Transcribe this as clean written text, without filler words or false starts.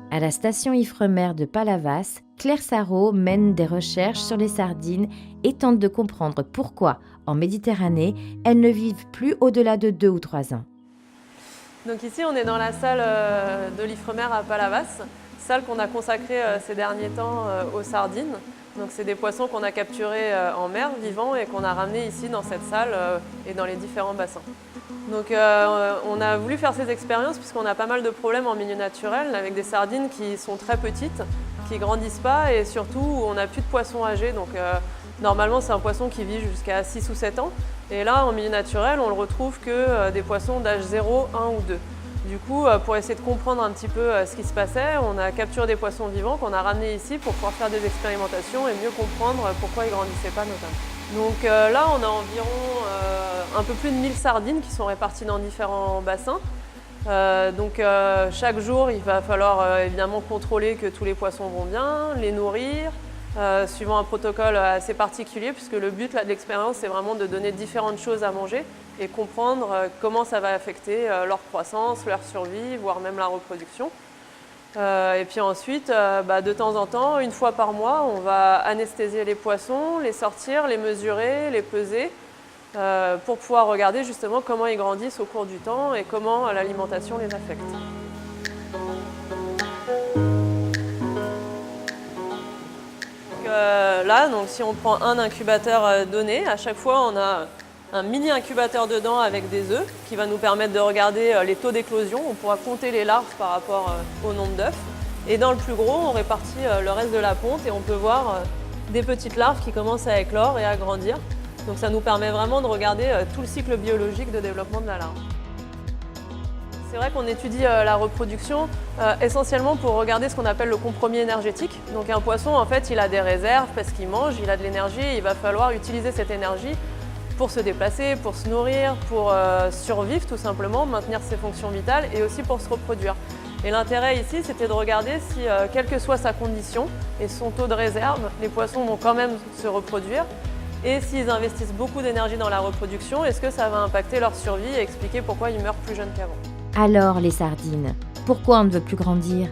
À la station Ifremer de Palavas, Claire Sarraud mène des recherches sur les sardines et tente de comprendre pourquoi, en Méditerranée, elles ne vivent plus au-delà de 2 ou 3 ans. Donc ici, on est dans la salle de l'Ifremer à Palavas, salle qu'on a consacrée ces derniers temps aux sardines. Donc c'est des poissons qu'on a capturés en mer, vivants, et qu'on a ramenés ici dans cette salle et dans les différents bassins. Donc on a voulu faire ces expériences puisqu'on a pas mal de problèmes en milieu naturel avec des sardines qui sont très petites, qui grandissent pas, et surtout on n'a plus de poissons âgés. Donc normalement c'est un poisson qui vit jusqu'à 6 ou 7 ans, et là en milieu naturel on le retrouve que des poissons d'âge 0, 1 ou 2. Du coup, pour essayer de comprendre un petit peu ce qui se passait, on a capturé des poissons vivants qu'on a ramenés ici pour pouvoir faire des expérimentations et mieux comprendre pourquoi ils ne grandissaient pas notamment. Donc là, on a environ un peu plus de 1000 sardines qui sont réparties dans différents bassins. Chaque jour, il va falloir évidemment contrôler que tous les poissons vont bien, les nourrir, suivant un protocole assez particulier, puisque le but de l'expérience, c'est vraiment de donner différentes choses à manger et comprendre comment ça va affecter leur croissance, leur survie, voire même la reproduction. Et puis ensuite, de temps en temps, une fois par mois, on va anesthésier les poissons, les sortir, les mesurer, les peser, pour pouvoir regarder justement comment ils grandissent au cours du temps et comment l'alimentation les affecte. Donc si on prend un incubateur donné, à chaque fois on a un mini incubateur dedans avec des œufs qui va nous permettre de regarder les taux d'éclosion. On pourra compter les larves par rapport au nombre d'œufs. Et dans le plus gros, on répartit le reste de la ponte et on peut voir des petites larves qui commencent à éclore et à grandir. Donc ça nous permet vraiment de regarder tout le cycle biologique de développement de la larve. C'est vrai qu'on étudie la reproduction essentiellement pour regarder ce qu'on appelle le compromis énergétique. Donc un poisson, en fait, il a des réserves parce qu'il mange, il a de l'énergie, et il va falloir utiliser cette énergie pour se déplacer, pour se nourrir, pour survivre tout simplement, maintenir ses fonctions vitales et aussi pour se reproduire. Et l'intérêt ici, c'était de regarder si, quelle que soit sa condition et son taux de réserve, les poissons vont quand même se reproduire. Et s'ils investissent beaucoup d'énergie dans la reproduction, est-ce que ça va impacter leur survie et expliquer pourquoi ils meurent plus jeunes qu'avant. Alors les sardines, pourquoi on ne veut plus grandir ?